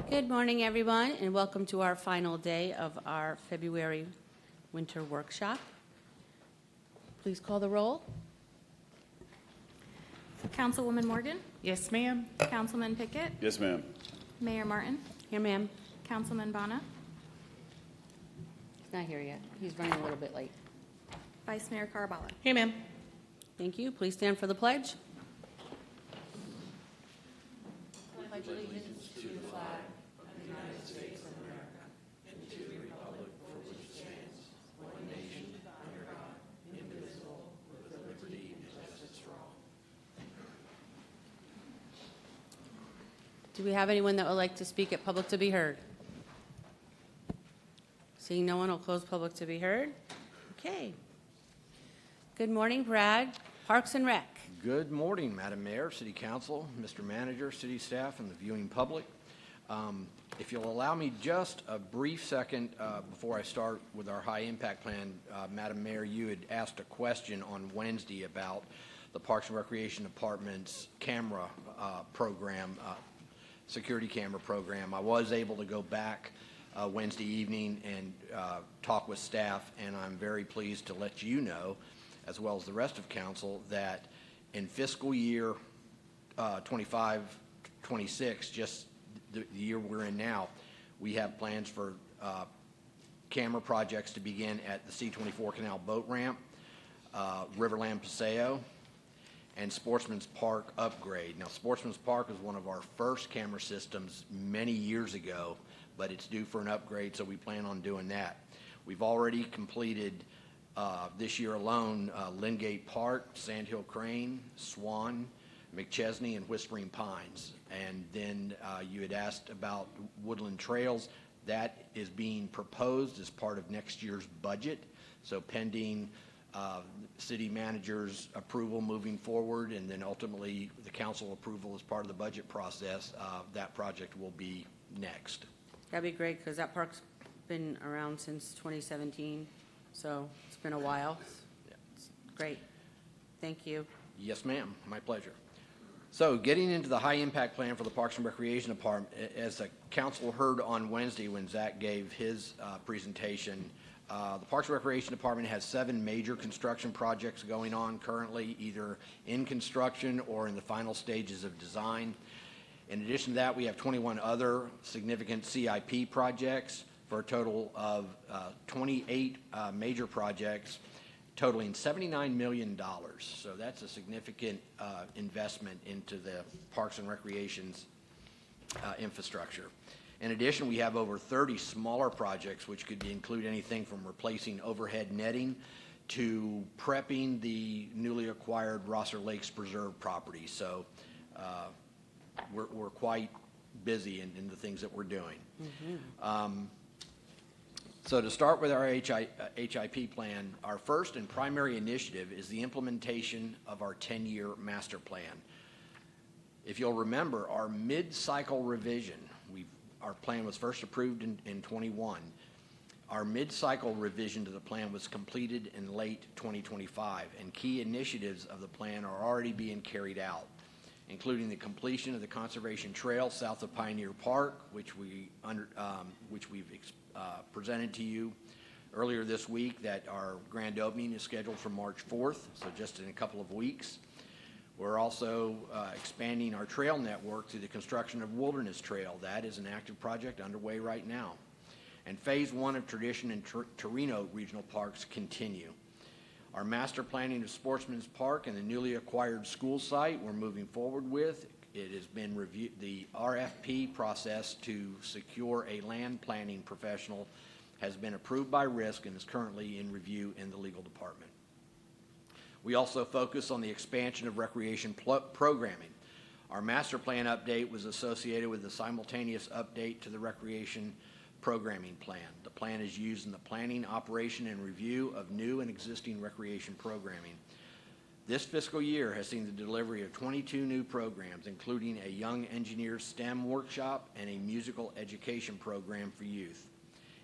Good morning, everyone, and welcome to our final day of our February winter workshop. Please call the roll. Councilwoman Morgan, Yes, ma'am. Councilman Pickett, Yes, ma'am. Mayor Martin, Here, ma'am. Councilman Bana, He's not here yet. He's running a little bit late. Vice Mayor Carabala. Here, ma'am. Thank you. Please stand for the pledge. Do we have anyone that would like to speak at Public to be Heard? Seeing no one, will close Public to be Heard. Okay. Good morning, Brad. Parks and Rec. Good morning, Madam Mayor, City Council, Mr. Manager, City Staff, and the viewing public. If you'll allow me just a brief second before I start with our high impact plan, Madam Mayor, you had asked a question on Wednesday about the Parks and Recreation Department's camera program, security camera program. I was able to go back Wednesday evening and talk with staff, and I'm very pleased to let you know, as well as the rest of council, that in fiscal year 25-26, just the year we're in now, we have plans for camera projects to begin at the C-24 Canal Boat Ramp, Riverland Paseo, and Sportsman's Park upgrade. Now, Sportsman's Park was one of our first camera systems many years ago, but it's due for an upgrade, so we plan on doing that. We've already completed this year alone Lingate Park, Sandhill Crane, Swan, McChesney, and Whispering Pines. And then you had asked about Woodland Trails. That is being proposed as part of next year's budget, so pending city manager's approval moving forward, and then ultimately the council approval as part of the budget process, that project will be next. That'd be great, because that park's been around since 2017, so it's been a while. It's great. Thank you. Yes, ma'am. My pleasure. So getting into the high impact plan for the Parks and Recreation Department, as the council heard on Wednesday when Zach gave his presentation, the Parks and Recreation Department has 7 major construction projects going on currently, either in construction or in the final stages of design. In addition to that, we have 21 other significant CIP projects for a total of 28 major projects totaling $79 million. So that's a significant investment into the Parks and Recreation's infrastructure. In addition, we have over 30 smaller projects, which could include anything from replacing overhead netting to prepping the newly acquired Rosser Lakes Preserve property. So we're quite busy in the things that we're doing. Mm-hmm. So to start with our HIP plan, our first and primary initiative is the implementation of our 10-year master plan. If you'll remember, our mid-cycle revision, our plan was first approved in 21. Our mid-cycle revision to the plan was completed in late 2025, and key initiatives of the plan are already being carried out, including the completion of the Conservation Trail south of Pioneer Park, which we've presented to you earlier this week, that our grand opening is scheduled for March 4th, so just in a couple of weeks. We're also expanding our trail network through the construction of Wilderness Trail. That is an active project underway right now. And Phase 1 of Tradition and Torino Regional Parks continue. Our master planning of Sportsman's Park and the newly acquired school site we're moving forward with. It has been reviewed. The RFP process to secure a land planning professional has been approved by RISC and is currently in review in the legal department. We also focus on the expansion of recreation programming. Our master plan update was associated with a simultaneous update to the recreation programming plan. The plan is used in the planning, operation, and review of new and existing recreation programming. This fiscal year has seen the delivery of 22 new programs, including a Young Engineers STEM workshop and a musical education program for youth.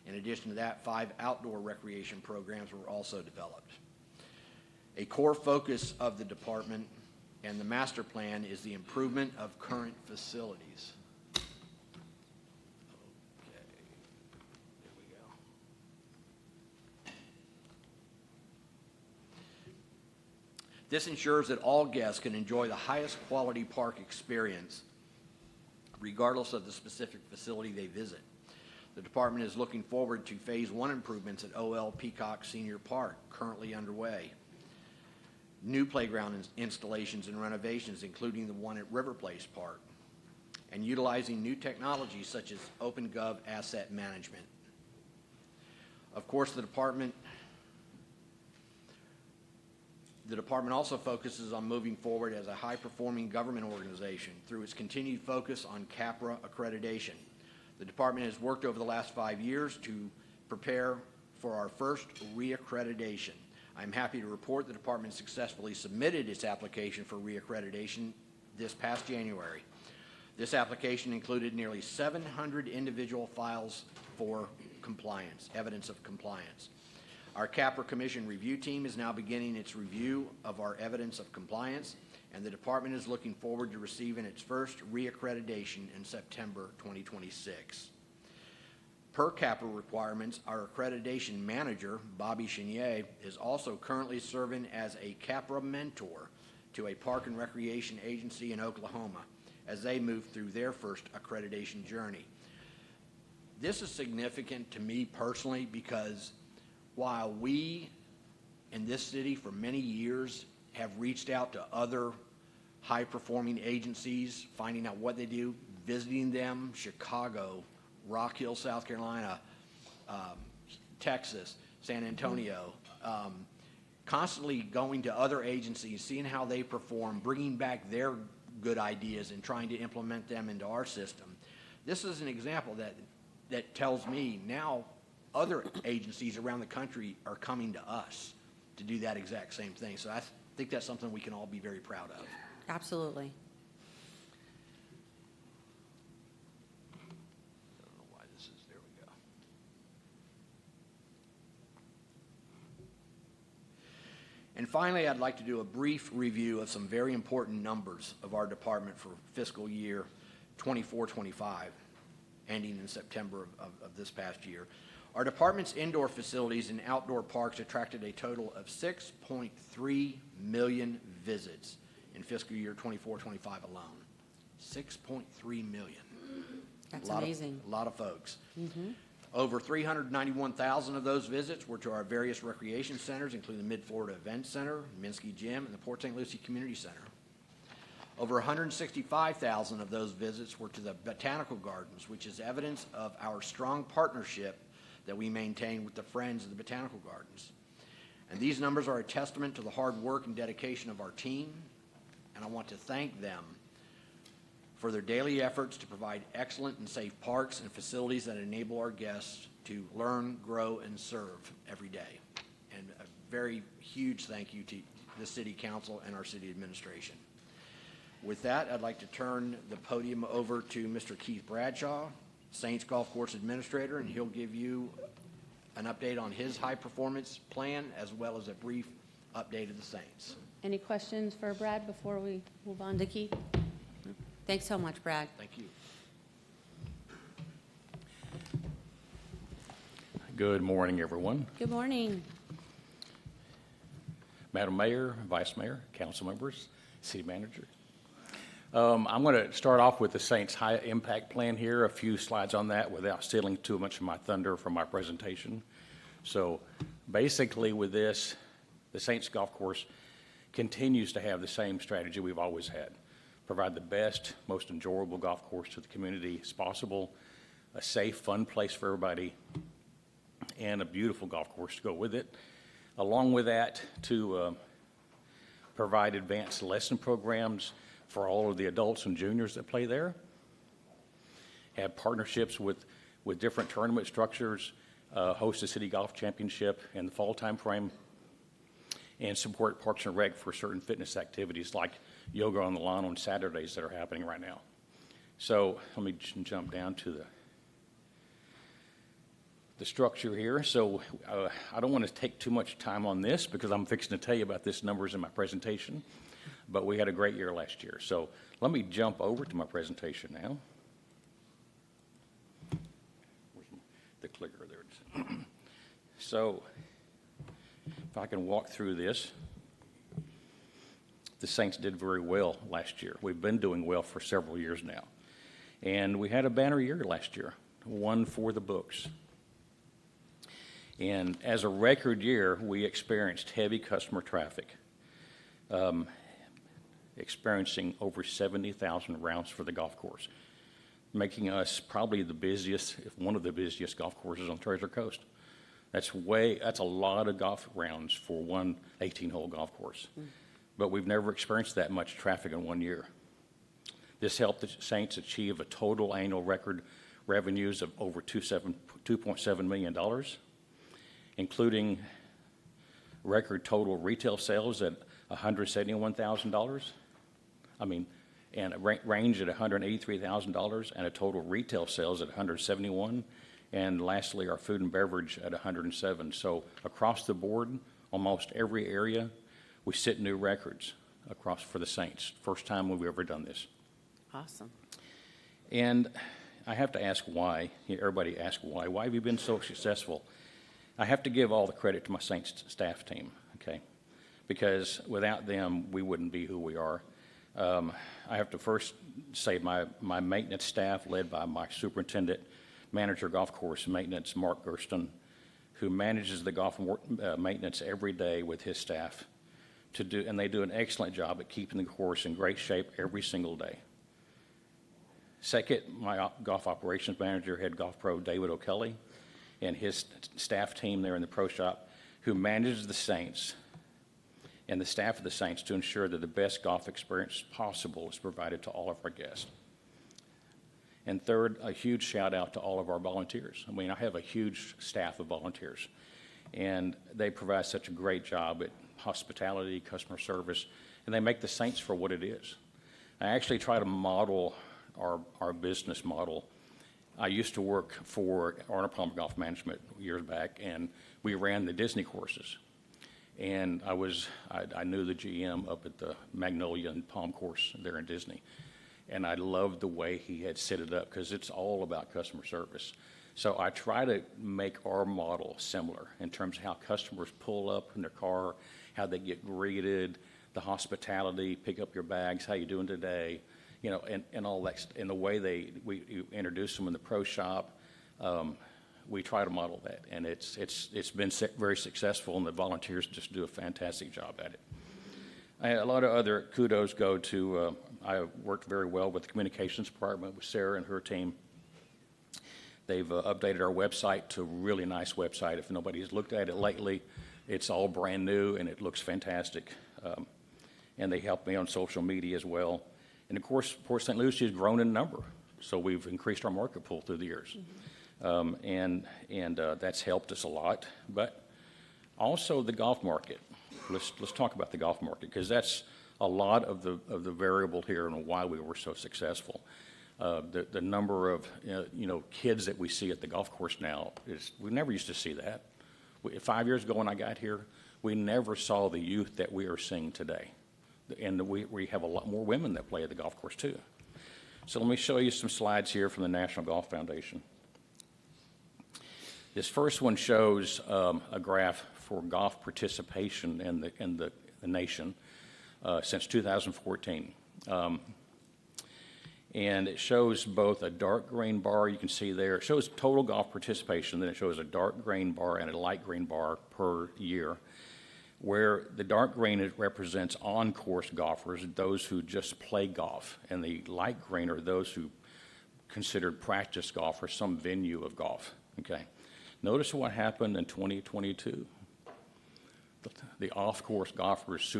In addition to that, 5 outdoor recreation programs were also developed. A core focus of the department and the master plan is the improvement of current facilities. This ensures that all guests can enjoy the highest quality park experience, regardless of the specific facility they visit. The department is looking forward to Phase 1 improvements at OL Peacock Senior Park, currently underway. New playground installations and renovations, including the one at River Place Park, and utilizing new technologies such as OpenGov asset management. Of course, the department also focuses on moving forward as a high-performing government organization through its continued focus on CAPRA accreditation. The department has worked over the last 5 years to prepare for our first reaccreditation. I'm happy to report the department successfully submitted its application for reaccreditation this past January. This application included nearly 700 individual files for compliance, evidence of compliance. Our CAPRA Commission review team is now beginning its review of our evidence of compliance, and the department is looking forward to receiving its first reaccreditation in September 2026. Per CAPRA requirements, our accreditation manager, Bobby Chenier, is also currently serving as a CAPRA mentor to a park and recreation agency in Oklahoma as they move through their first accreditation journey. This is significant to me personally because while we in this city for many years have reached out to other high-performing agencies, finding out what they do, visiting them, Chicago, Rock Hill, South Carolina, Texas, San Antonio, constantly going to other agencies, seeing how they perform, bringing back their good ideas and trying to implement them into our system. This is an example that tells me now other agencies around the country are coming to us to do that exact same thing. So I think that's something we can all be very proud of. Absolutely. I don't know why this is, there we go. And finally, I'd like to do a brief review of some very important numbers of our department for fiscal year 24-25, ending in September of this past year. Our department's indoor facilities and outdoor parks attracted a total of 6.3 million visits in fiscal year 24-25 alone. 6.3 million. That's amazing. A lot of folks. Over 391,000 of those visits were to our various recreation centers, including the Mid-Florida Event Center, Minsky Gym, and the Port St. Lucie Community Center. Over 165,000 of those visits were to the Botanical Gardens, which is evidence of our strong partnership that we maintain with the Friends of the Botanical Gardens. And these numbers are a testament to the hard work and dedication of our team, and I want to thank them for their daily efforts to provide excellent and safe parks and facilities that enable our guests to learn, grow, and serve every day. And a very huge thank you to the City Council and our City Administration. With that, I'd like to turn the podium over to Mr. Keith Bradshaw, Saints Golf Course Administrator, and he'll give you an update on his high-performance plan as well as a brief update of the Saints. Any questions for Brad before we move on to Keith? Thanks so much, Brad. Thank you. Good morning, everyone. Good morning. Madam Mayor, Vice Mayor, council members, City Manager. I'm going to start off with the Saints High Impact Plan here, a few slides on that without stealing too much of my thunder from my presentation. So basically with this, the Saints Golf Course continues to have the same strategy we've always had. Provide the best, most enjoyable golf course to the community as possible, a safe, fun place for everybody, and a beautiful golf course to go with it. Along with that, to provide advanced lesson programs for all of the adults and juniors that play there. Have partnerships with different tournament structures, host a city golf championship in the fall time frame, and support Parks and Rec for certain fitness activities like yoga on the lawn on Saturdays that are happening right now. So let me jump down to the structure here. So I don't want to take too much time on this because I'm fixing to tell you about this numbers in my presentation, but we had a great year last year. So let me jump over to my presentation now. Where's the clicker? There it is. So if I can walk through this. the Saints did very well last year. We've been doing well for several years now. And we had a banner year last year, one for the books. And as a record year, we experienced heavy customer traffic, experiencing over 70,000 rounds for the golf course, making us probably the busiest, if one of the busiest golf courses on Treasure Coast. That's a lot of golf rounds for one 18-hole golf course. But we've never experienced that much traffic in one year. This helped the Saints achieve a total annual record revenues of over $2.7 million, including record total retail sales at $171,000. And a range at $183,000, and a total retail sales at $171,000. And lastly, our food and beverage at $107,000. So across the board, almost every area, we set new records across for the Saints. First time we've ever done this. Awesome. And I have to ask why. Everybody asks why. Why have you been so successful? I have to give all the credit to my Saints staff team, okay? Because without them, we wouldn't be who we are. I have to first say my maintenance staff, led by my superintendent, manager golf course maintenance, Mark Gersten, who manages the golf maintenance every day with his staff, and they do an excellent job at keeping the course in great shape every single day. Second, my golf operations manager, head golf pro David O'Kelly, and his staff team there in the pro shop, who manages the Saints and the staff of the Saints to ensure that the best golf experience possible is provided to all of our guests. And third, a huge shout out to all of our volunteers. I mean, I have a huge staff of volunteers, and they provide such a great job at hospitality, customer service, and they make the Saints for what it is. I actually try to model our business model. I used to work for Arnold Palmer Golf Management years back, and we ran the Disney courses. And I knew the GM up at the Magnolia and Palm course there in Disney. And I loved the way he had set it up, because it's all about customer service. So I try to make our model similar in terms of how customers pull up in their car, how they get greeted, the hospitality, pick up your bags, how you doing today, you know, and all that, and the way we introduce them in the pro shop. We try to model that, and it's been very successful, and the volunteers just do a fantastic job at it. A lot of other kudos go to, I worked very well with the communications department with Sarah and her team. They've updated our website to a really nice website. If nobody's looked at it lately, it's all brand new, and it looks fantastic. And they helped me on social media as well. And of course, Port St. Lucie has grown in number, so we've increased our market pool through the years. That's helped us a lot. But also the golf market. Let's talk about the golf market, because that's a lot of the variable here and why we were so successful. The number of kids that we see at the golf course now we never used to see that. 5 years ago when I got here, we never saw the youth that we are seeing today, and we have a lot more women that play at the golf course too. So let me show you some slides here from the National Golf Foundation. This first one shows a graph for golf participation in the nation since 2014. And it shows both a dark green bar, you can see there. It shows total golf participation, then it shows a dark green bar and a light green bar per year, where the dark green represents on-course golfers, those who just play golf, and the light green are those who considered practice golf or some venue of golf, okay? Notice what happened in 2022. The off-course golfers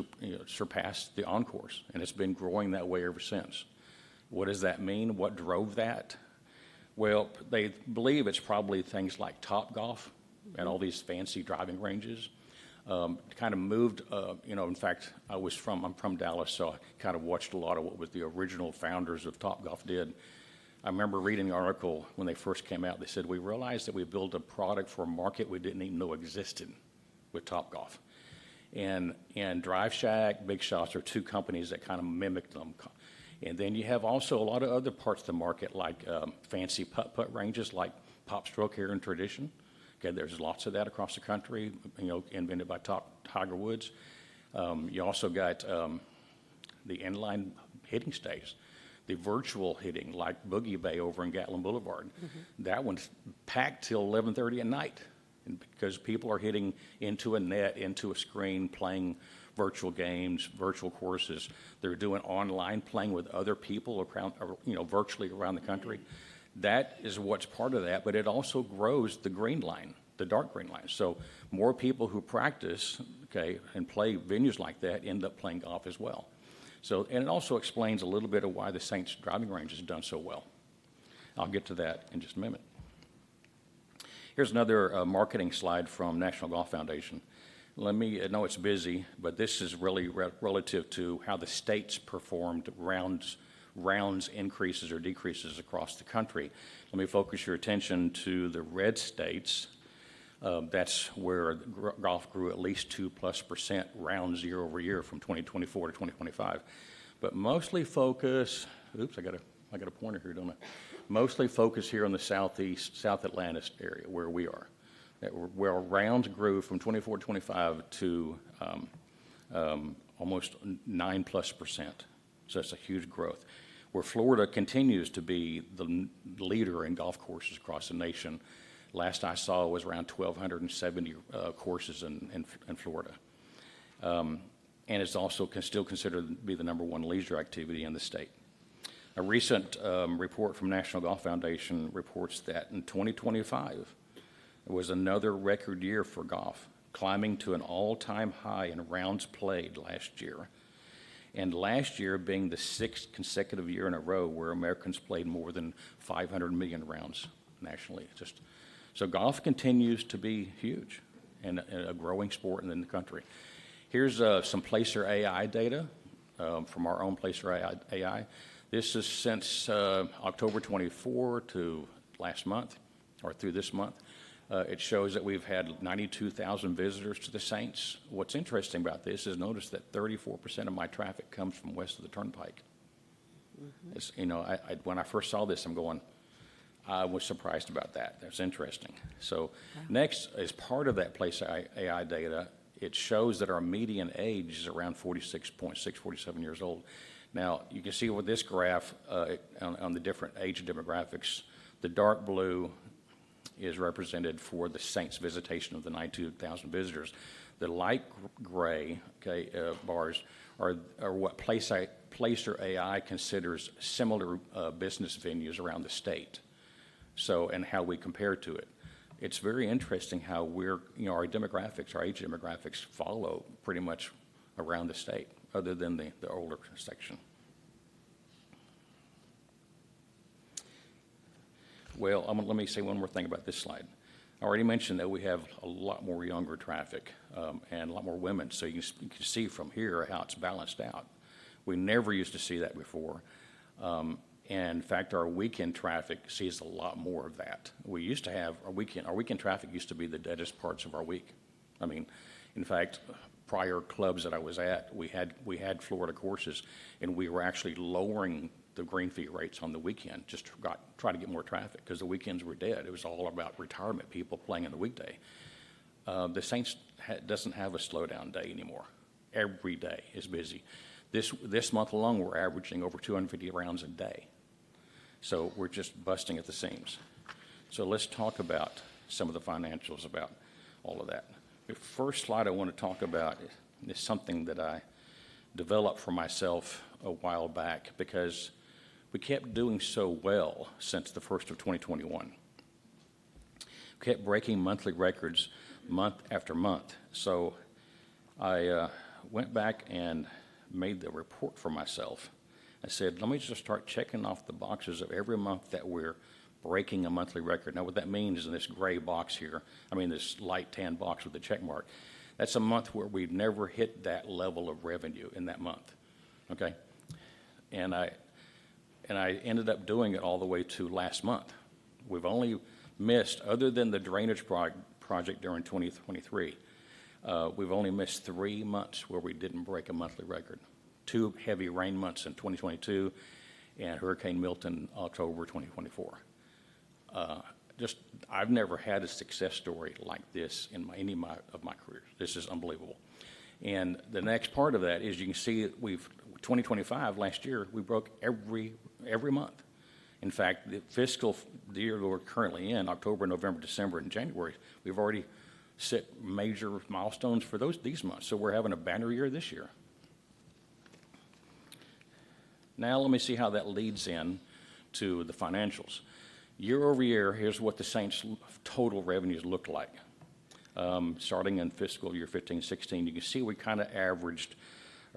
surpassed the on-course, and it's been growing that way ever since. What does that mean? What drove that? Well, they believe it's probably things like Topgolf and all these fancy driving ranges. Kind of moved, in fact, I'm from Dallas, so I kind of watched a lot of what was the original founders of Topgolf did. I remember reading the article when they first came out. They said, we realized that we built a product for a market we didn't even know existed with Topgolf. And Drive Shack, Big Shots are two companies that kind of mimicked them. And then you have also a lot of other parts of the market, like fancy putt-putt ranges like Pop Stroke here in Tradition. Okay, there's lots of that across the country, invented by Tiger Woods. You also got the inline hitting stays, the virtual hitting like Boogie Bay over in Gatlin Boulevard. That one's packed till 11:30 at night, and because people are hitting into a net, into a screen, playing virtual games, virtual courses. They're doing online, playing with other people around, virtually around the country. That is what's part of that, but it also grows the green line, the dark green line. So more people who practice, okay, and play venues like that end up playing golf as well. So, and it also explains a little bit of why the Saints driving range has done so well. I'll get to that in just a minute. Here's another marketing slide from National Golf Foundation. I know it's busy, but this is really relative to how the states performed rounds increases or decreases across the country. Let me focus your attention to the red states. That's where golf grew at least 2+% rounds year over year from 2024 to 2025. But mostly focus, oops, I got a pointer here, don't I? Mostly focus here on the southeast, South Atlantis area where we are. Where rounds grew from 24 to 25 to almost 9+%. So that's a huge growth. Where Florida continues to be the leader in golf courses across the nation. Last I saw was around 1,270 courses in Florida. And it's also still considered to be the #1 leisure activity in the state. A recent report from National Golf Foundation reports that in 2025, it was another record year for golf, climbing to an all-time high in rounds played last year. And last year being the 6th consecutive year in a row where Americans played more than 500 million rounds nationally. So golf continues to be huge and a growing sport in the country. Here's some Placer AI data from our own Placer AI. This is since October 24 to last month, or through this month. It shows that we've had 92,000 visitors to the Saints. What's interesting about this is notice that 34% of my traffic comes from west of the Turnpike. It's, when I first saw this, I was surprised about that. That's interesting. So next, as part of that Placer AI data, it shows that our median age is around 46.6, 47 years old. Now, you can see with this graph on the different age demographics, the dark blue is represented for the Saints visitation of the 92,000 visitors. The light gray bars are what Placer AI considers similar business venues around the state. So, and how we compare to it. It's very interesting how our demographics, our age demographics follow pretty much around the state, other than the older section. Well, let me say one more thing about this slide. I already mentioned that we have a lot more younger traffic and a lot more women, so you can see from here how it's balanced out. We never used to see that before. And in fact, our weekend traffic sees a lot more of that. We used to have our weekend traffic used to be the deadest parts of our week. I mean, in fact, prior clubs that I was at, we had Florida courses, and we were actually lowering the green fee rates on the weekend just to try to get more traffic because the weekends were dead. It was all about retirement people playing on the weekday. The Saints doesn't have a slowdown day anymore. Every day is busy. This month alone, we're averaging over 250 rounds a day. So we're just busting at the seams. So let's talk about some of the financials about all of that. The first slide I want to talk about is something that I developed for myself a while back because we kept doing so well since the first of 2021. We kept breaking monthly records month after month. So I went back and made the report for myself. I said, let me just start checking off the boxes of every month that we're breaking a monthly record. Now, what that means is in this gray box here, this light tan box with the check mark, that's a month where we've never hit that level of revenue in that month, okay? And I ended up doing it all the way to last month. We've only missed, other than the drainage project during 2023, we've only missed 3 months where we didn't break a monthly record. 2 heavy rain months in 2022 and Hurricane Milton, October 2024. I've never had a success story like this in any of my careers. This is unbelievable. And the next part of that is you can see that we've 2025, last year, we broke every month. In fact, the year we're currently in, October, November, December, and January, we've already set major milestones for these months. So we're having a banner year this year. Now let me see how that leads in to the financials. Year over year, here's what the Saints' total revenues look like. Starting in fiscal year 15-16, you can see we kind of averaged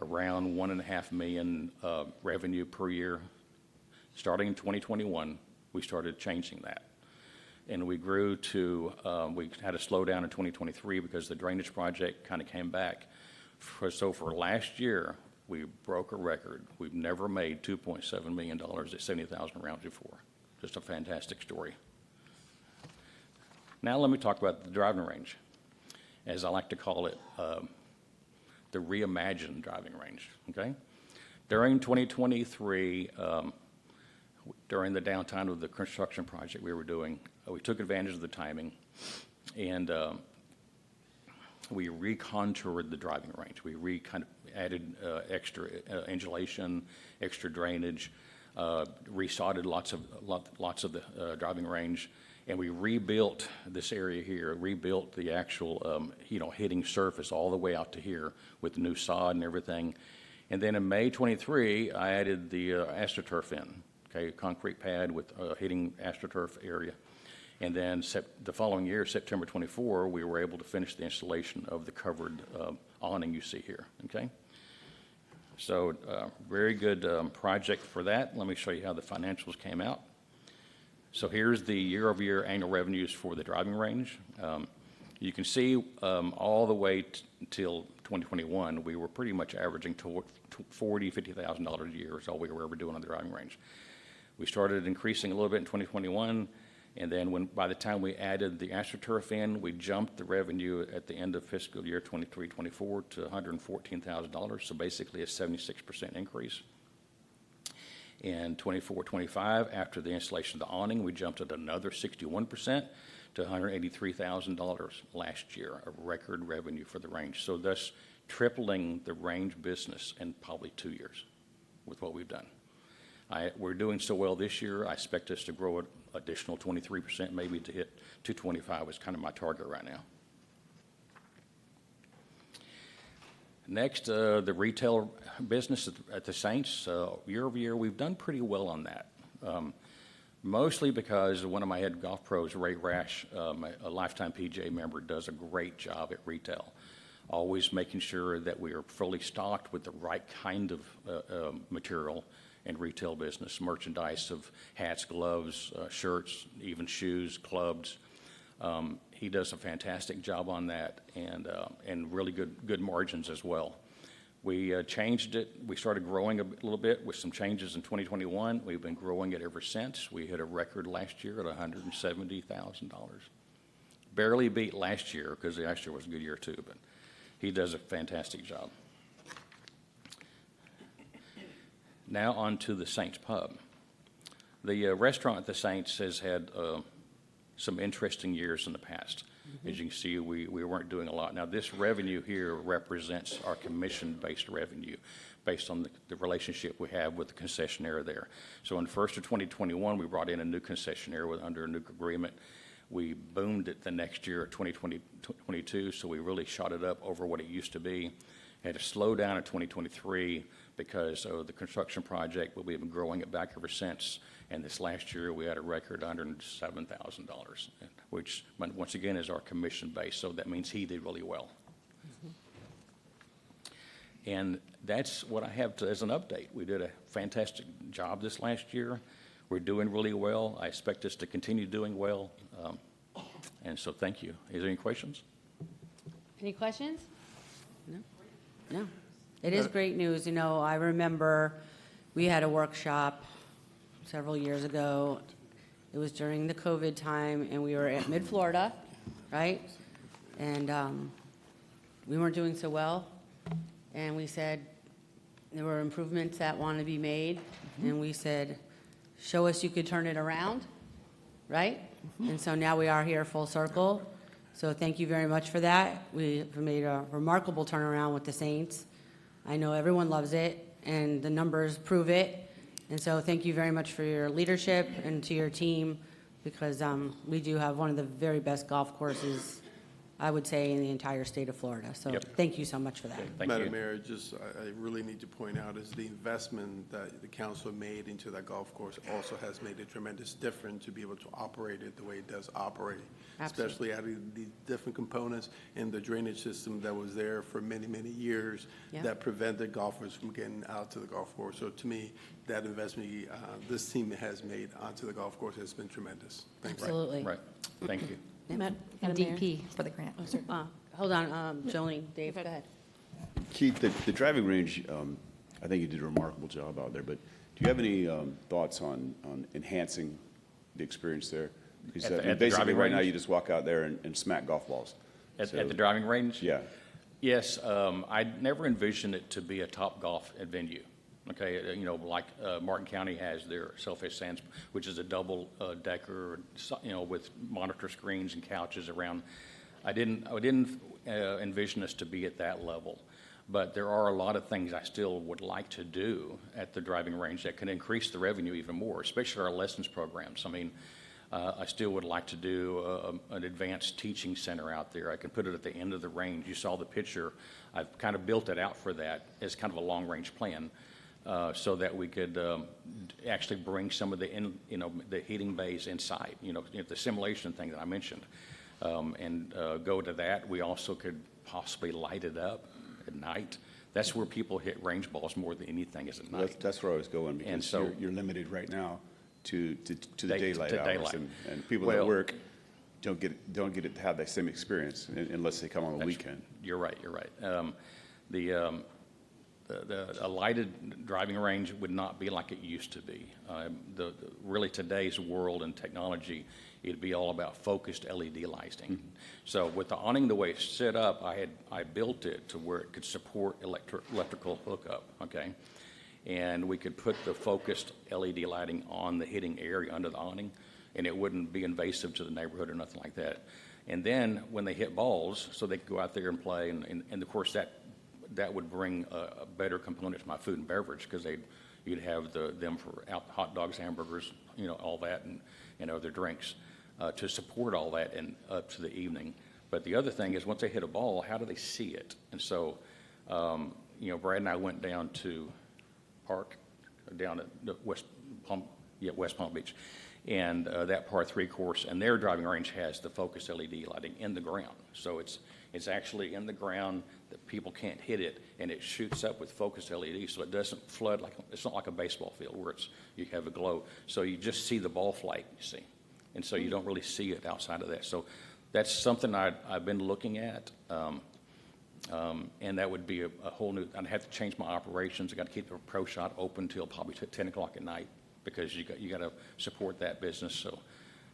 around $1.5 million revenue per year. Starting in 2021, we started changing that. And we grew to, we had a slowdown in 2023 because the drainage project kind of came back. So for last year, we broke a record. We've never made $2.7 million at 70,000 rounds before. Just a fantastic story. Now let me talk about the driving range, as I like to call it, the reimagined driving range, okay? During 2023, during the downtime of the construction project we were doing, we took advantage of the timing, and we recontoured the driving range. We kind of added extra insulation, extra drainage, resodded lots of the driving range, and we rebuilt this area here, rebuilt the actual, hitting surface all the way out to here with the new sod and everything. And then in May 23, I added the AstroTurf in, okay, concrete pad with hitting AstroTurf area. And then the following year, September 24, we were able to finish the installation of the covered awning you see here, okay? So very good project for that. Let me show you how the financials came out. So here's the year-over-year annual revenues for the driving range. You can see all the way until 2021, we were pretty much averaging $40,000, $50,000 a year is all we were ever doing on the driving range. We started increasing a little bit in 2021, and then by the time we added the AstroTurf in, we jumped the revenue at the end of fiscal year 23-24 to $114,000, so basically a 76% increase. In 24-25, after the installation of the awning, we jumped at another 61% to $183,000 last year, a record revenue for the range. So thus tripling the range business in probably 2 years with what we've done. We're doing so well this year, I expect us to grow an additional 23%, maybe to hit 225 is kind of my target right now. Next, the retail business at the Saints, year over year, we've done pretty well on that. Mostly because one of my head golf pros, Ray Rash, a lifetime PGA member, does a great job at retail. Always making sure that we are fully stocked with the right kind of material and retail business, merchandise of hats, gloves, shirts, even shoes, clubs. He does a fantastic job on that, and really good margins as well. We changed it. We started growing a little bit with some changes in 2021. We've been growing it ever since. We hit a record last year at $170,000. Barely beat last year because last year was a good year too, but he does a fantastic job. Now on to the Saints Pub. The restaurant at the Saints has had some interesting years in the past. As you can see, we weren't doing a lot. Now, this revenue here represents our commission-based revenue based on the relationship we have with the concessionaire there. So in the first of 2021, we brought in a new concessionaire under a new agreement. We boomed it the next year, 2022, so we really shot it up over what it used to be. Had to slow down in 2023 because of the construction project, but we've been growing it back ever since. And this last year, we had a record $107,000, which, once again, is our commission base, so that means he did really well. And that's what I have as an update. We did a fantastic job this last year. We're doing really well. I expect us to continue doing well. And so thank you. Is there any questions? Any questions? No. It is great news. You know, I remember we had a workshop several years ago. It was during the COVID time, and we were at Mid-Florida, right? And we weren't doing so well. And we said there were improvements that wanted to be made. And we said, show us you could turn it around, right? And so now we are here full circle. So thank you very much for that. We made a remarkable turnaround with the Saints. I know everyone loves it. and the numbers prove it. And so thank you very much for your leadership and to your team, because we do have one of the very best golf courses, I would say, in the entire state of Florida. So Yep. thank you so much for that. Thank Madam you. Mayor, I really need to point out is the investment that the council made into that golf course also has made a tremendous difference to be able to operate it the way it does operate. Absolutely. Especially adding the different components in the drainage system that was there for many, many years Yeah. that prevented golfers from getting out to the golf course. So to me, that investment this team has made onto the golf course has been tremendous. Thanks. Absolutely. Right, thank you. Madam And Mayor. DP for the grant. Hold on, Jolene, Dave, go ahead. Keith, the driving range, I think you did a remarkable job out there, but do you have any thoughts on enhancing the experience there? Because At the- I mean, at the basically, driving right now, range? you just walk out there and smack golf balls. At So- the driving range? Yeah. Yes, I never envisioned it to be a top golf venue. Okay, you know, like Martin County has their Sailfish Sands, which is a double decker, you know, with monitor screens and couches around. I didn't envision us to be at that level, but there are a lot of things I still would like to do at the driving range that can increase the revenue even more, especially our lessons programs. I mean, I still would like to do an advanced teaching center out there. I can put it at the end of the range. You saw the picture. I've kind of built it out for that as kind of a long-range plan, so that we could actually bring some of the the heating bays inside. The simulation thing that I mentioned, and go to that. We also could possibly light it up at night. That's where people hit range balls more than anything is at night. That's where I was going, because so- you're limited right now to the Day- daylight to hours. daylight. And people Well- that work don't get it to have that same experience unless they come on the weekend. You're right. A lighted driving range would not be like it used to be. Really today's world and technology, it'd be all about focused LED lighting. So with the awning the way it's set up, I built it to where it could support electrical hookup. Okay, and we could put the focused LED lighting on the hitting area under the awning, and it wouldn't be invasive to the neighborhood or nothing like that. And then when they hit balls, so they could go out there and play, and of course that would bring a better component to my food and beverage, because you'd have them for hot dogs, hamburgers, all that, and other drinks to support all that and up to the evening. But the other thing is, once they hit a ball, how do they see it? And so, Brad and I went down to Park, down at the West Palm Beach, and that par 3 course, and their driving range has the focused LED lighting in the ground. So it's actually in the ground that people can't hit it, and it shoots up with focused LED, so it doesn't flood it's not like a baseball field where you have a glow. So you just see the ball flight, you see, and so you don't really see it outside of that. So that's something I've been looking at. And that would be a whole new. I'd have to change my operations. I got to keep the pro shop open till probably 10 o'clock at night, because you got to support that business. So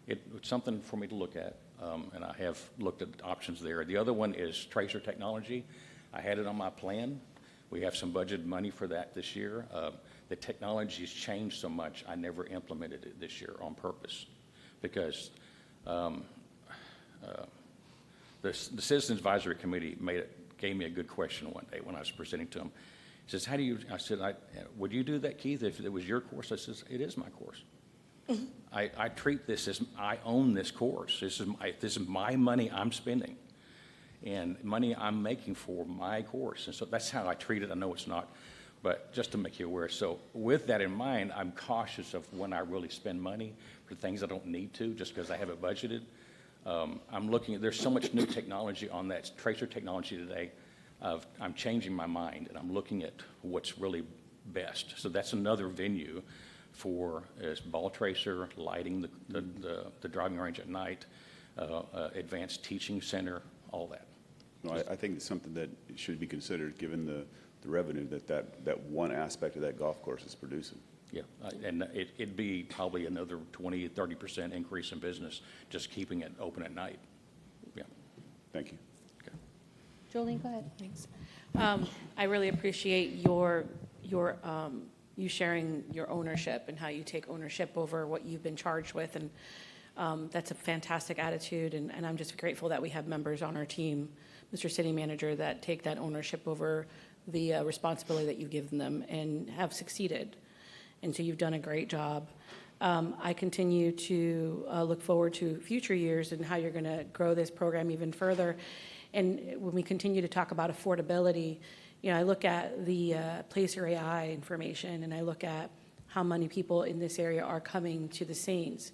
it's something for me to look at, and I have looked at options there. The other one is tracer technology. I had it on my plan. We have some budgeted money for that this year. The technology's changed so much, I never implemented it this year on purpose, because the Citizens Advisory Committee gave me a good question one day when I was presenting to them. He says, "How do you?" I said, "Would you do that, Keith, if it was your course?" I says, "It is my course. I treat this as I own this course. This is my money I'm spending, and money I'm making for my course, and so that's how I treat it. I know it's not, but just to make you aware. So with that in mind, I'm cautious of when I really spend money for things I don't need to, just because I have it budgeted. I'm looking at, there's so much new technology on that tracer technology today. I'm changing my mind, and I'm looking at what's really best. So that's another venue for ball tracer, lighting the driving range at night, advanced teaching center, all that. No, I think it's something that should be considered, given the revenue that one aspect of that golf course is producing. Yeah, and it'd be probably another 20-30% increase in business just keeping it open at night. Yeah. Thank you. Okay. Jolene, go ahead. Thanks. I really appreciate you sharing your ownership and how you take ownership over what you've been charged with, and that's a fantastic attitude, and I'm just grateful that we have members on our team, Mr. City Manager, that take that ownership over the responsibility that you've given them and have succeeded. And so you've done a great job. I continue to look forward to future years and how you're going to grow this program even further. And when we continue to talk about affordability, you know, I look at the Placer AI information, and I look at how many people in this area are coming to the Saints.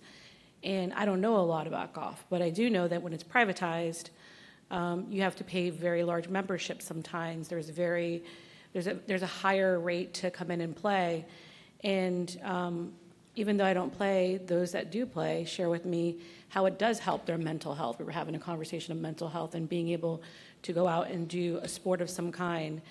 And I don't know a lot about golf, but I do know that when it's privatized, you have to pay very large memberships sometimes. There's a higher rate to come in and play. And even though I don't play, those that do play share with me how it does help their mental health. We were having a conversation of mental health and being able to go out and do a sport of some kind.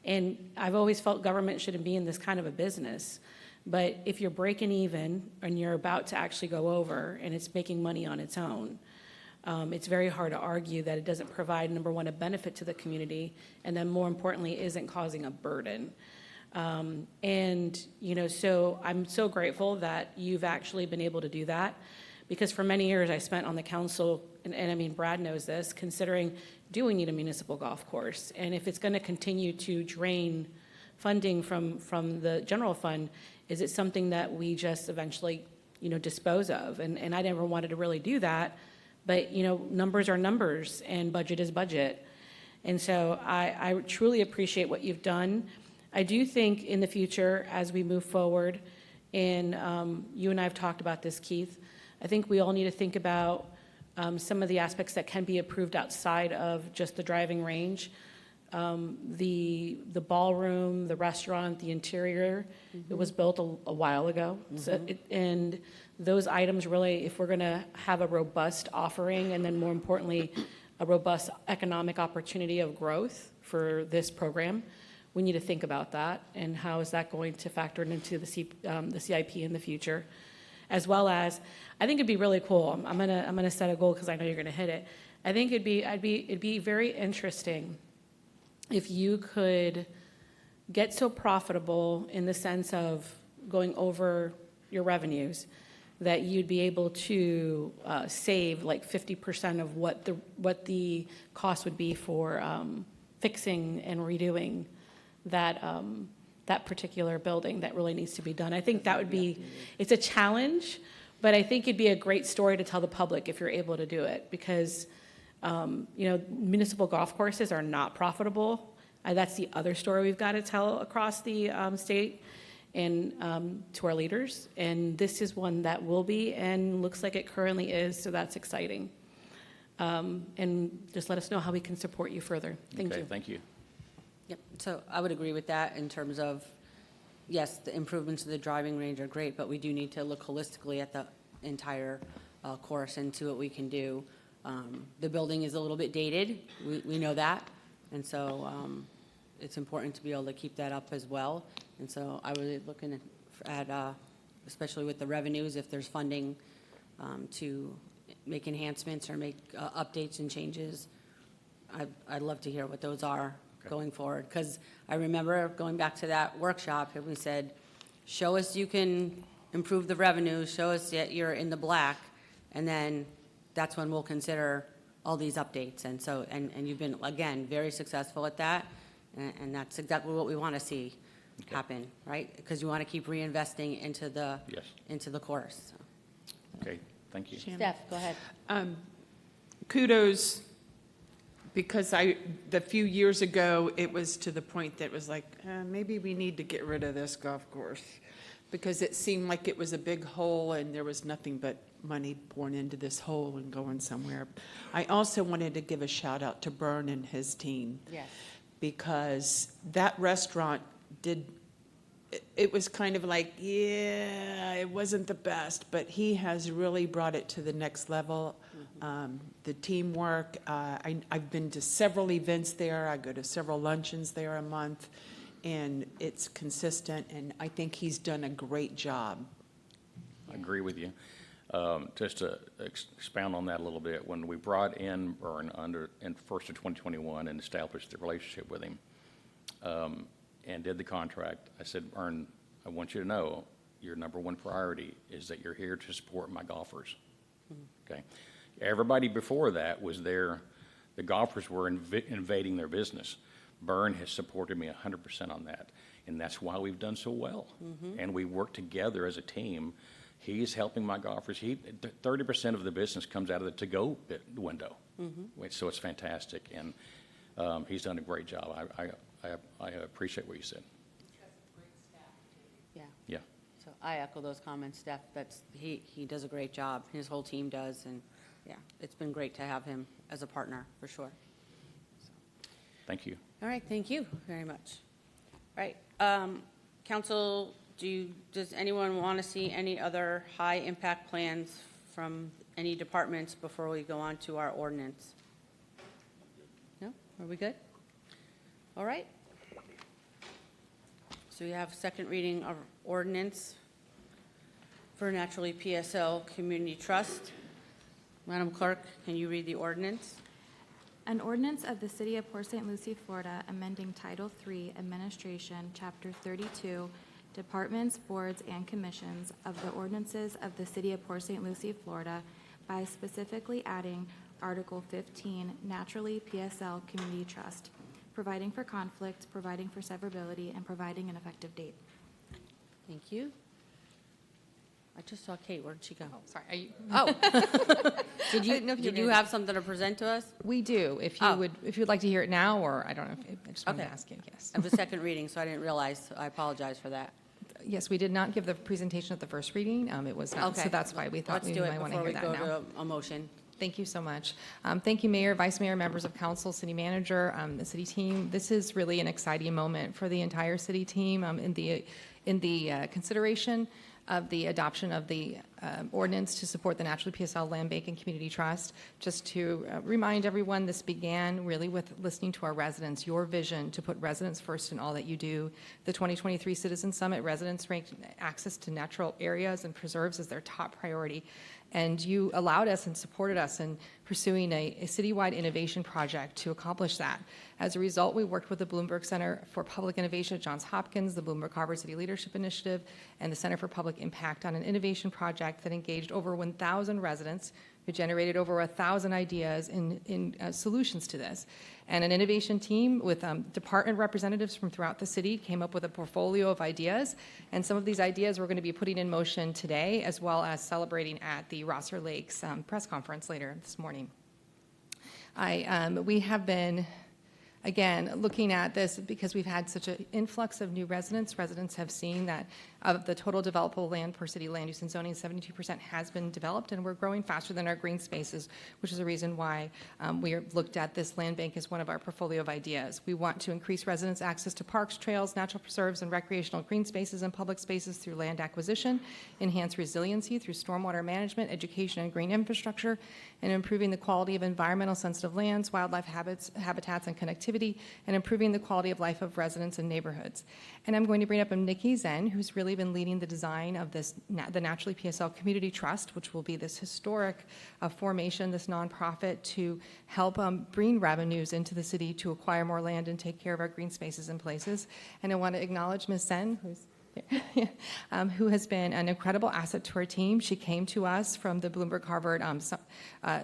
And I've always felt government shouldn't be in this kind of a business. But if you're breaking even and you're about to actually go over and it's making money on its own, it's very hard to argue that it doesn't provide, number one, a benefit to the community, and then more importantly, isn't causing a burden. And, you know, so I'm so grateful that you've actually been able to do that, because for many years I spent on the council, and I mean, Brad knows this, considering, do we need a municipal golf course? And if it's going to continue to drain funding from the general fund, is it something that we just eventually, you know, dispose of? And I never wanted to really do that, but, you know, numbers are numbers and budget is budget. And so I truly appreciate what you've done. I do think in the future, as we move forward, and you and I have talked about this, Keith, I think we all need to think about some of the aspects that can be approved outside of just the driving range. The ballroom, the restaurant, the interior, it was built a while ago. So and those items really, if we're going to have a robust offering, and then more importantly, a robust economic opportunity of growth for this program, we need to think about that, and how is that going to factor into the CIP in the future, as well as, I think it'd be really cool. I'm gonna set a goal because I know you're gonna hit it. I think it'd be very interesting if you could get so profitable in the sense of going over your revenues that you'd be able to save like 50% of what the cost would be for fixing and redoing that particular building that really needs to be done. I think that would be, it's a challenge, but I think it'd be a great story to tell the public if you're able to do it, because you know, municipal golf courses are not profitable. That's the other story we've got to tell across the state and to our leaders. And this is one that will be, and looks like it currently is, so that's exciting. And just let us know how we can support you further. Thank you. Okay, thank you. Yep, so I would agree with that in terms of, yes, the improvements to the driving range are great, but we do need to look holistically at the entire course and see what we can do. The building is a little bit dated, we know that, and so it's important to be able to keep that up as well. And so I was looking at, especially with the revenues, if there's funding to make enhancements or make updates and changes, I'd love to hear what those are going forward. Because I remember going back to that workshop, and we said, show us you can improve the revenue, show us that you're in the black, and then that's when we'll consider all these updates. And so, and you've been, again, very successful at that, and that's exactly what we want to see happen, right? Because you want to keep reinvesting into the Yes. into the course. Okay, thank you. Steph, go ahead. Kudos, because the few years ago, it was to the point that it was like, maybe we need to get rid of this golf course, because it seemed like it was a big hole and there was nothing but money pouring into this hole and going somewhere. I also wanted to give a shout out to Bern and his team. Yes. Because that restaurant it was kind of like, yeah, it wasn't the best, but he has really brought it to the next level. The teamwork, I've been to several events there. I go to several luncheons there a month, and it's consistent, and I think he's done a great job. I agree with you. Just to expound on that a little bit, when we brought in Bern in first of 2021 and established the relationship with him, and did the contract, I said, Bern, I want you to know your number one priority is that you're here to support my golfers. Okay. Everybody before that was there, the golfers were invading their business. Byrne has supported me 100% on that, and that's why we've done so well. And we work together as a team. He's helping my golfers. 30% of the business comes out of the to-go window, so it's fantastic. And he's done a great job. I appreciate what you said. Yeah. Yeah. So I echo those comments, Steph. He does a great job. His whole team does, and yeah, it's been great to have him as a partner, for sure. Thank you. All right, thank you very much. All right, council, does anyone want to see any other high-impact plans from any departments before we go on to our ordinance? No? Are we good? All right. So we have second reading of ordinance for Naturally PSL Community Trust. Madam Clerk, can you read the ordinance? An ordinance of the City of Port St. Lucie, Florida, amending Title III Administration, Chapter 32, Departments, Boards, and Commissions of the ordinances of the City of Port St. Lucie, Florida, by specifically adding Article 15, Naturally PSL Community Trust, providing for conflict, providing for severability, and providing an effective date. Thank you. I just saw Kate. Where did she go? Oh, sorry. Are you, Oh. didn't know if you Did you were- have something to present to us? we do. If you Oh. would, if you'd like to hear it now, or I don't know. I just wanted to Okay. ask you. Yes. Of the second reading, so I didn't realize. So I apologize for that. Yes, we did not give the presentation at the first reading. It was not. Okay. So that's why we thought Let's we do it might want to before hear we that go now. to a motion. Thank you so much. Thank you, Mayor, Vice Mayor, members of council, city manager, the city team. This is really an exciting moment for the entire city team in the consideration of the adoption of the ordinance to support the Naturally PSL Land Bank and Community Trust. Just to remind everyone, this began really with listening to our residents, your vision to put residents first in all that you do. The 2023 Citizen Summit, residents ranked access to natural areas and preserves as their top priority. And you allowed us and supported us in pursuing a citywide innovation project to accomplish that. As a result, we worked with the Bloomberg Center for Public Innovation at Johns Hopkins, the Bloomberg Harvard City Leadership Initiative, and the Center for Public Impact on an innovation project that engaged over 1,000 residents who generated over 1,000 ideas in solutions to this. And an innovation team with department representatives from throughout the city came up with a portfolio of ideas. And some of these ideas we're going to be putting in motion today, as well as celebrating at the Rosser Lakes press conference later this morning. We have been, again, looking at this because we've had such an influx of new residents. Residents have seen that of the total developable land per city land use and zoning, 72% has been developed, and we're growing faster than our green spaces, which is a reason why we looked at this land bank as one of our portfolio of ideas. We want to increase residents' access to parks, trails, natural preserves, and recreational green spaces and public spaces through land acquisition, enhance resiliency through stormwater management, education, and green infrastructure, and improving the quality of environmental sensitive lands, wildlife habitats, and connectivity, and improving the quality of life of residents and neighborhoods. And I'm going to bring up Nikki Zen, who's really been leading the design of this, the Naturally PSL Community Trust, which will be this historic formation, this nonprofit to help bring revenues into the city to acquire more land and take care of our green spaces and places. And I want to acknowledge Ms. Zen, who has been an incredible asset to our team. She came to us from the Bloomberg Harvard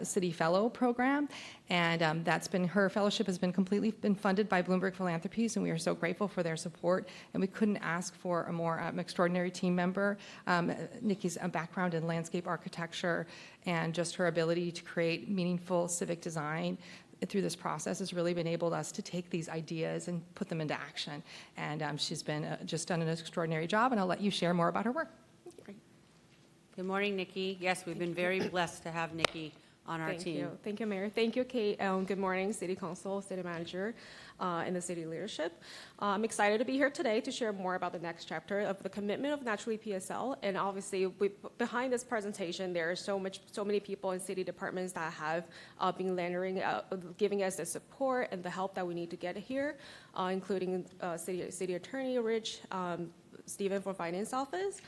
City Fellow Program, and that's been, her fellowship has been completely funded by Bloomberg Philanthropies, and we are so grateful for their support, and we couldn't ask for a more extraordinary team member. Nikki's background in landscape architecture and just her ability to create meaningful civic design through this process has really enabled us to take these ideas and put them into action. And she's been just done an extraordinary job, and I'll let you share more about her work. Good morning, Nikki. Yes, we've been very blessed to have Nikki on our Thank team. you. Thank you, Mayor. Thank you, Kate. Good morning, City Council, City Manager, and the City Leadership. I'm excited to be here today to share more about the next chapter of the commitment of Naturally PSL. And obviously, behind this presentation, there are so many people in city departments that have been giving us the support and the help that we need to get here, including City Attorney Rich, Stephen from Finance Office,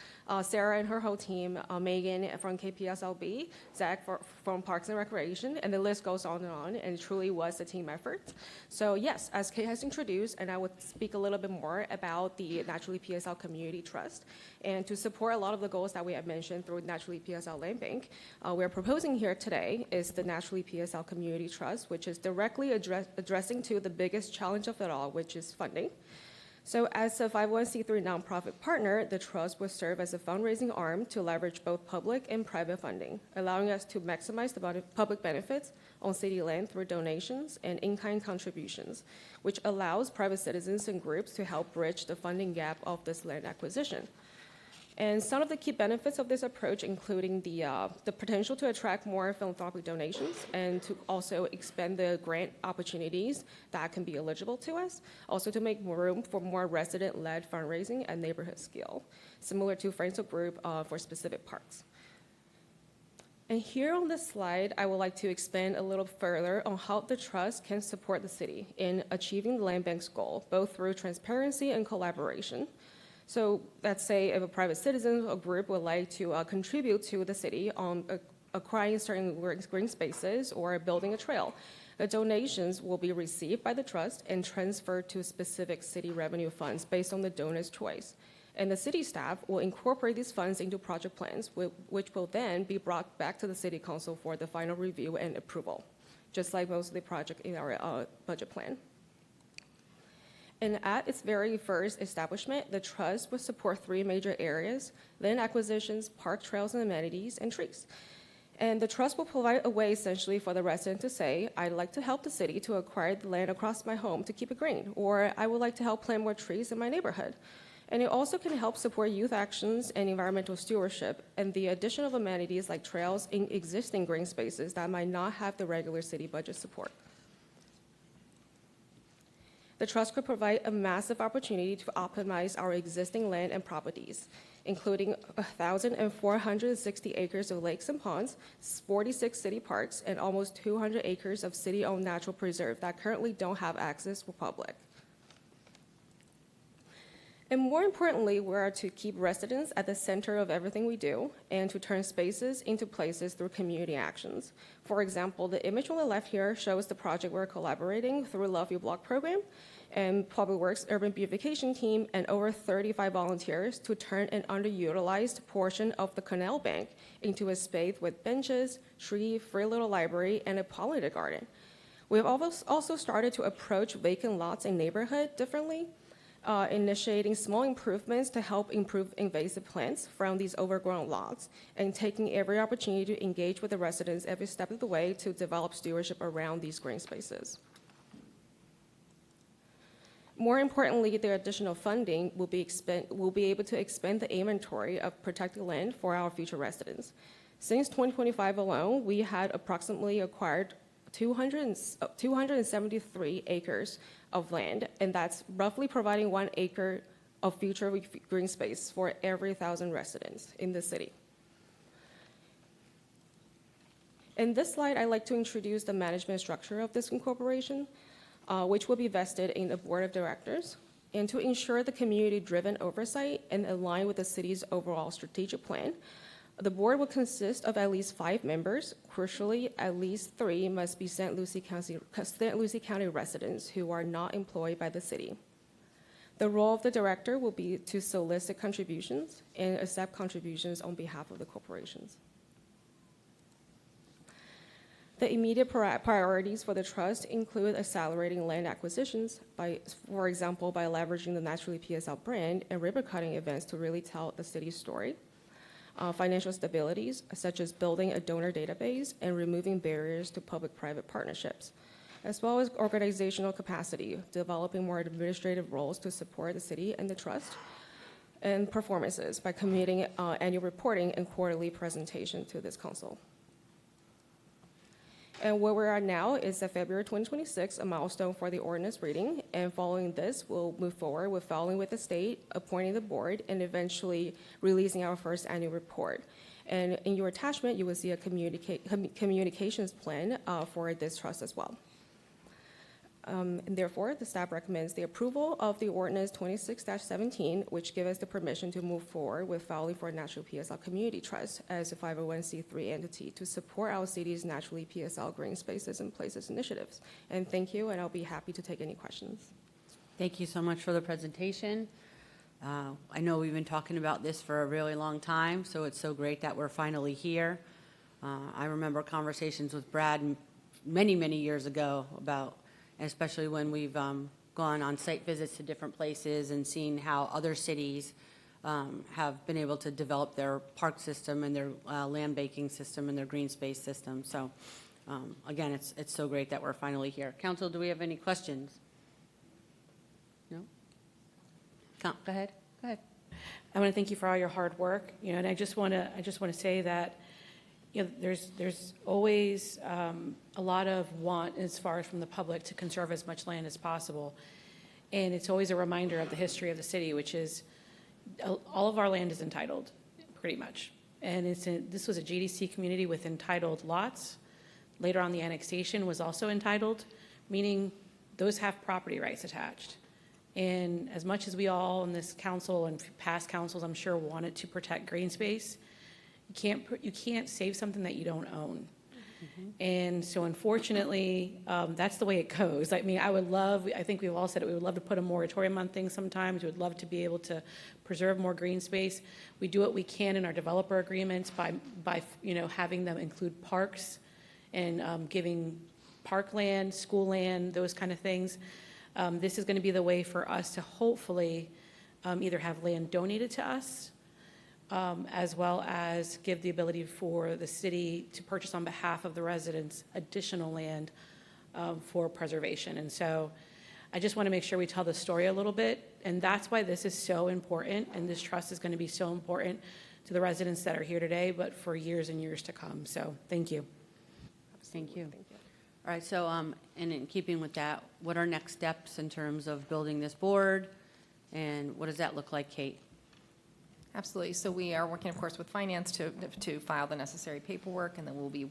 Sarah and her whole team, Megan from KPSLB, Zach from Parks and Recreation, and the list goes on, and it truly was a team effort. So yes, as Kate has introduced, and I would speak a little bit more about the Naturally PSL Community Trust, and to support a lot of the goals that we have mentioned through Naturally PSL Land Bank, we're proposing here today is the Naturally PSL Community Trust, which is directly addressing to the biggest challenge of it all, which is funding. So as a 501c3 nonprofit partner, the trust will serve as a fundraising arm to leverage both public and private funding, allowing us to maximize the public benefits on city land through donations and in-kind contributions, which allows private citizens and groups to help bridge the funding gap of this land acquisition. And some of the key benefits of this approach, including the potential to attract more philanthropic donations and to also expand the grant opportunities that can be eligible to us, also to make more room for more resident-led fundraising at neighborhood scale, similar to Friends of Group for specific parks. And here on this slide, I would like to expand a little further on how the trust can support the city in achieving the land bank's goal, both through transparency and collaboration. So let's say if a private citizen or group would like to contribute to the city on acquiring certain green spaces or building a trail, the donations will be received by the trust and transferred to specific city revenue funds based on the donor's choice. And the city staff will incorporate these funds into project plans, which will then be brought back to the city council for the final review and approval, just like most of the project in our budget plan. And at its very first establishment, the trust will support 3 major areas: land acquisitions, park trails and amenities, and trees. And the trust will provide a way essentially for the resident to say, I'd like to help the city to acquire the land across my home to keep it green, or I would like to help plant more trees in my neighborhood. And it also can help support youth actions and environmental stewardship and the addition of amenities like trails in existing green spaces that might not have the regular city budget support. The trust could provide a massive opportunity to optimize our existing land and properties, including 1,460 acres of lakes and ponds, 46 city parks, and almost 200 acres of city-owned natural preserve that currently don't have access for public. And more importantly, we are to keep residents at the center of everything we do and to turn spaces into places through community actions. For example, the image on the left here shows the project we're collaborating through Love Your Block program and Public Works Urban Beautification Team and over 35 volunteers to turn an underutilized portion of the canal bank into a space with benches, tree, free little library, and a pollinated garden. We've also started to approach vacant lots in neighborhood differently, initiating small improvements to help improve invasive plants from these overgrown lots, and taking every opportunity to engage with the residents every step of the way to develop stewardship around these green spaces. More importantly, the additional funding will be able to expand the inventory of protected land for our future residents. Since 2025 alone, we had approximately acquired 273 acres of land, and that's roughly providing 1 acre of future green space for every 1,000 residents in the city. In this slide, I'd like to introduce the management structure of this incorporation, which will be vested in the board of directors, and to ensure the community-driven oversight and align with the city's overall strategic plan. The board will consist of at least 5 members. Crucially, at least 3 must be St. Lucie County residents who are not employed by the city. The role of the director will be to solicit contributions and accept contributions on behalf of the corporations. The immediate priorities for the trust include accelerating land acquisitions, for example, by leveraging the Naturally PSL brand and ribbon-cutting events to really tell the city's story. Financial stabilities, such as building a donor database and removing barriers to public-private partnerships, as well as organizational capacity, developing more administrative roles to support the city and the trust, and performances by committing annual reporting and quarterly presentation to this council. And where we are now is that February 2026, a milestone for the ordinance reading. And following this, we'll move forward with filing with the state, appointing the board, and eventually releasing our first annual report. And in your attachment, you will see a communications plan for this trust as well. And therefore, the staff recommends the approval of the ordinance 26-17, which gives us the permission to move forward with filing for a Naturally PSL Community Trust as a 501c3 entity to support our city's Naturally PSL Green Spaces and Places initiatives. And thank you, and I'll be happy to take any questions. Thank you so much for the presentation. I know we've been talking about this for a really long time, so it's so great that we're finally here. I remember conversations with Brad many, many years ago about, and especially when we've gone on site visits to different places and seen how other cities have been able to develop their park system and their land banking system and their green space system. So again, it's so great that we're finally here. Council, do we have any questions? No? Go ahead. Go ahead. I want to thank you for all your hard work, and I just want to say that, there's always a lot of want as far as from the public to conserve as much land as possible. And it's always a reminder of the history of the city, which is all of our land is entitled, pretty much. And this was a GDC community with entitled lots. Later on, the annexation was also entitled, meaning those have property rights attached. And as much as we all in this council and past councils, I'm sure, wanted to protect green space, you can't save something that you don't own. And so unfortunately, that's the way it goes. I mean, I think we've all said it, we would love to put a moratorium on things sometimes. We would love to be able to preserve more green space. We do what we can in our developer agreements by having them include parks and giving parkland, school land, those kind of things. This is going to be the way for us to hopefully either have land donated to us, as well as give the ability for the city to purchase on behalf of the residents additional land for preservation. And so I just want to make sure we tell the story a little bit, and that's why this is so important, and this trust is going to be so important to the residents that are here today, but for years and years to come. So thank you. Thank you. All right, so and in keeping with that, what are next steps in terms of building this board, and what does that look like, Kate? Absolutely. So we are working, of course, with finance to file the necessary paperwork, and then we'll be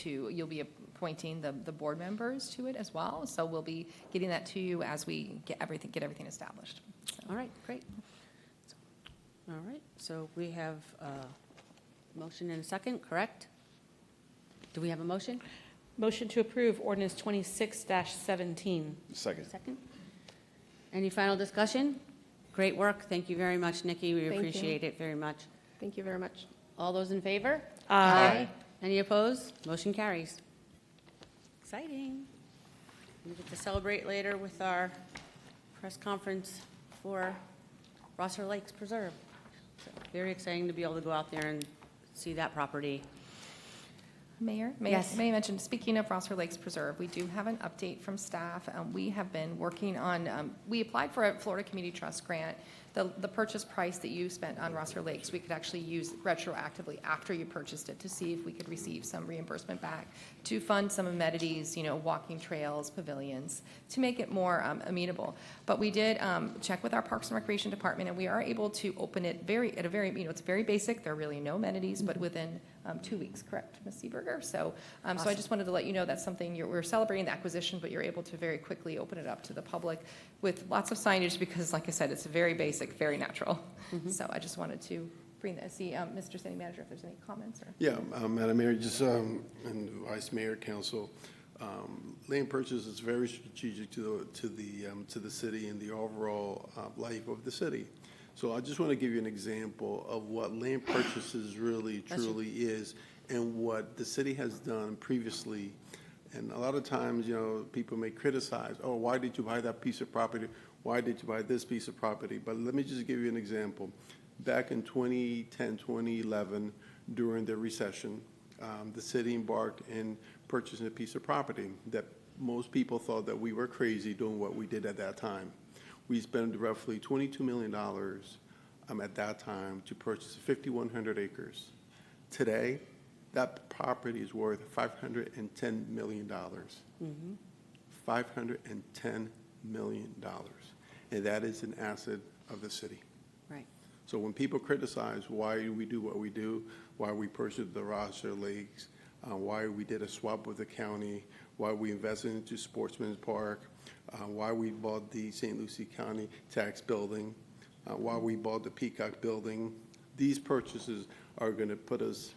you'll be appointing the board members to it as well. So we'll be getting that to you as we get everything established. So. All right, great. All right, so we have a motion and a second, correct? Do we have a motion? Motion to approve ordinance 26-17. Second. Second. Any final discussion? Great work. Thank you very much, Nikki. We Thank you. appreciate it very much. Thank you very much. All those in favor? Aye. Any opposed? Motion carries. Exciting. We get to celebrate later with our press conference for Rosser Lakes Preserve. So very exciting to be able to go out there and see that property. Mayor, Yes. may I mention, speaking of Rosser Lakes Preserve, we do have an update from staff. We have been working on, we applied for a Florida Community Trust grant. The purchase price that you spent on Rosser Lakes, we could actually use retroactively after you purchased it to see if we could receive some reimbursement back to fund some amenities, walking trails, pavilions, to make it more amenable. But we did check with our Parks and Recreation Department, and we are able to open it it's very basic. There are really no amenities, but within 2 weeks, correct, Ms. Seeberger? So I just wanted to let you know that's something we're celebrating the acquisition, but you're able to very quickly open it up to the public with lots of signage because, like I said, it's very basic, very natural. So I just wanted to bring that. See, Mr. City Manager, if there's any comments or. Yeah, Madam Mayor, and Vice Mayor, Council, land purchase is very strategic to the city and the overall life of the city. So I just want to give you an example of what land purchases really, truly is, and what the city has done previously. And a lot of times, people may criticize, oh, why did you buy that piece of property? Why did you buy this piece of property? But let me just give you an example. Back in 2010, 2011, during the recession, the city embarked in purchasing a piece of property that most people thought that we were crazy doing what we did at that time. We spent roughly $22 million at that time to purchase 5,100 acres. Today, that property is worth $510 million. $510 million. And that is an asset of the city. Right. So when people criticize why we do what we do, why we purchase the Rosser Lakes why we did a swap with the county, why we invested into Sportsman's Park, why we bought the St. Lucie County Tax Building, why we bought the Peacock Building. These purchases are going to put us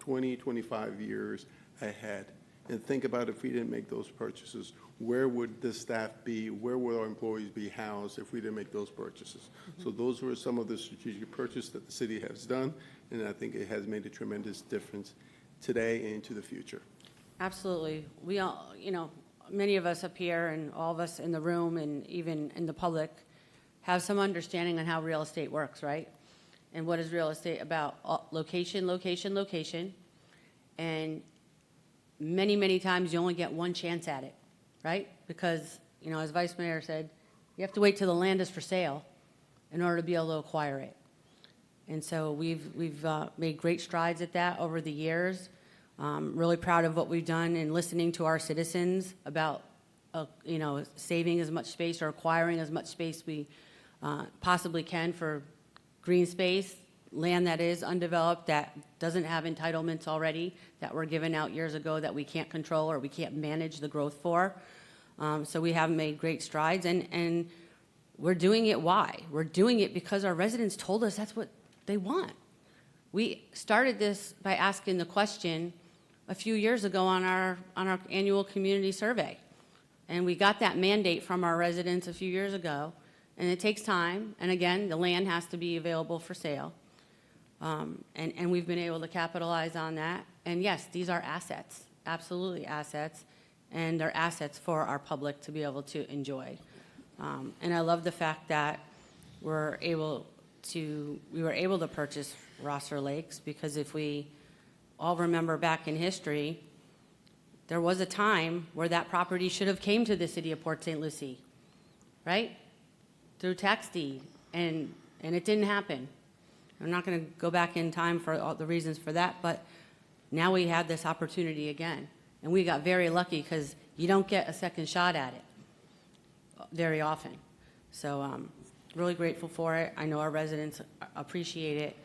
20, 25 years ahead. And think about if we didn't make those purchases, where would the staff be? Where would our employees be housed if we didn't make those purchases? So those were some of the strategic purchases that the city has done, and I think it has made a tremendous difference today and into the future. Absolutely. We all, many of us up here and all of us in the room and even in the public have some understanding on how real estate works, right? And what is real estate about? Location, location, location. And many, many times you only get one chance at it, right? Because, as Vice Mayor said, you have to wait till the land is for sale in order to be able to acquire it. And so we've made great strides at that over the years. Really proud of what we've done in listening to our citizens about, saving as much space or acquiring as much space we possibly can for green space, land that is undeveloped, that doesn't have entitlements already, that were given out years ago that we can't control or we can't manage the growth for. So we have made great strides, and we're doing it. Why? We're doing it because our residents told us that's what they want. We started this by asking the question a few years ago on our annual community survey. And we got that mandate from our residents a few years ago. And it takes time. And again, the land has to be available for sale. And we've been able to capitalize on that. And yes, these are assets, absolutely assets. And they're assets for our public to be able to enjoy. And I love the fact that we were able to purchase Rosser Lakes, because if we all remember back in history, there was a time where that property should have came to the city of Port St. Lucie, right? Through tax deed, and it didn't happen. I'm not going to go back in time for all the reasons for that, but now we had this opportunity again. And we got very lucky because you don't get a second shot at it very often. So really grateful for it. I know our residents appreciate it.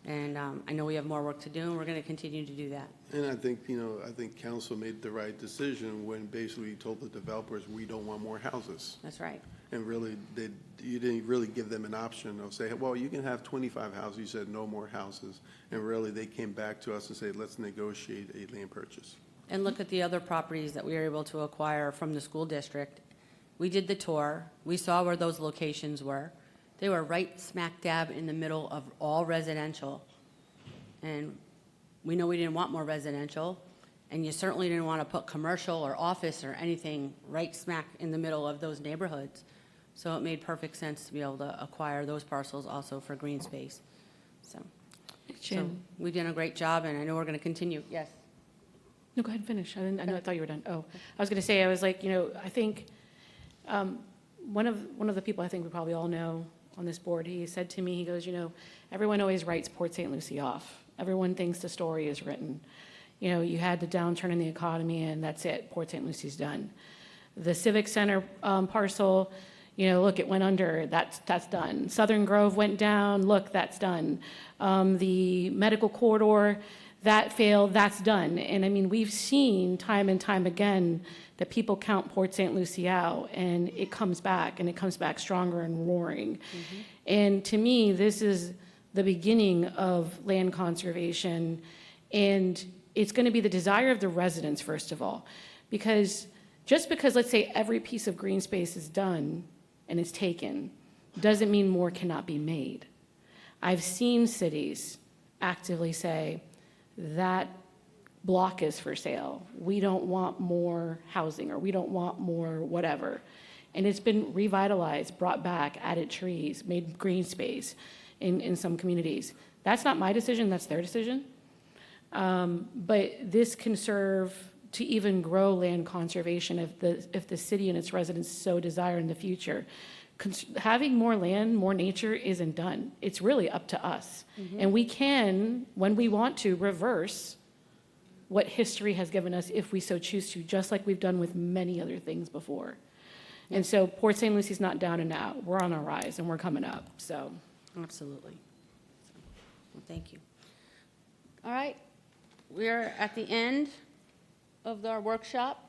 And I know we have more work to do, and we're going to continue to do that. And I think council made the right decision when basically told the developers, we don't want more houses. That's right. And really, you didn't really give them an option of saying, well, you can have 25 houses. You said no more houses. And really, they came back to us and said, let's negotiate a land purchase. And look at the other properties that we were able to acquire from the school district. We did the tour. We saw where those locations were. They were right smack dab in the middle of all residential. And we know we didn't want more residential, and you certainly didn't want to put commercial or office or anything right smack in the middle of those neighborhoods. So it made perfect sense to be able to acquire those parcels also for green space. So we did a great job, and I know we're going to continue. Yes? No, go ahead and finish. I thought you were done. Oh, I was going to say, I was like, I think one of the people I think we probably all know on this board, he said to me, he goes, everyone always writes Port St. Lucie off. Everyone thinks the story is written. You had the downturn in the economy, and that's it. Port St. Lucie's done. The Civic Center parcel, look, it went under. That's done. Southern Grove went down. Look, that's done. The medical corridor, that failed. That's done. And I mean, we've seen time and time again that people count Port St. Lucie out, and it comes back, and it comes back stronger and roaring. Mm-hmm. And to me, this is the beginning of land conservation, and it's going to be the desire of the residents, first of all, because just because, let's say, every piece of green space is done and is taken, doesn't mean more cannot be made. I've seen cities actively say, that block is for sale. We don't want more housing, or we don't want more whatever. And it's been revitalized, brought back, added trees, made green space in some communities. That's not my decision, that's their decision. But this can serve to even grow land conservation if the city and its residents so desire in the future. Having more land, more nature isn't done. It's really up to us. Mm-hmm. And we can, when we want to, reverse what history has given us if we so choose to, just like we've done with many other things before. And so Port St. Lucie's not down and out. We're on a rise, and we're coming up, so. Absolutely. Well, thank you. All right. we're at the end of our workshop.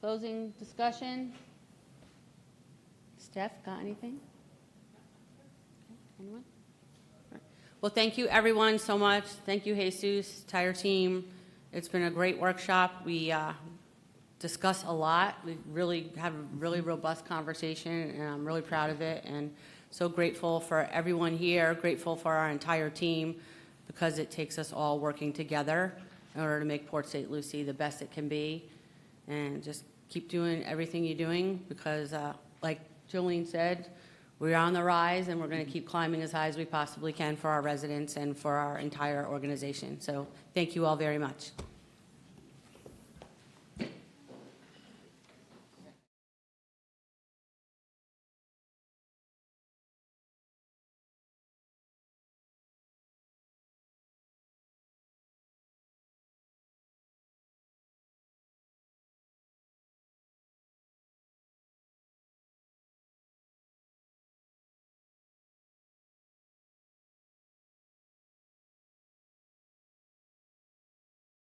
Closing discussion. Steph, got anything? Anyone? Well, thank you, everyone, so much. Thank you, Jesus, entire team. It's been a great workshop. We discuss a lot. We really have a really robust conversation, and I'm really proud of it, and so grateful for everyone here, grateful for our entire team, because it takes us all working together in order to make Port St. Lucie the best it can be. And just keep doing everything you're doing, because like Jolene said, we're on the rise, and we're going to keep climbing as high as we possibly can for our residents and for our entire organization. So thank you all very much.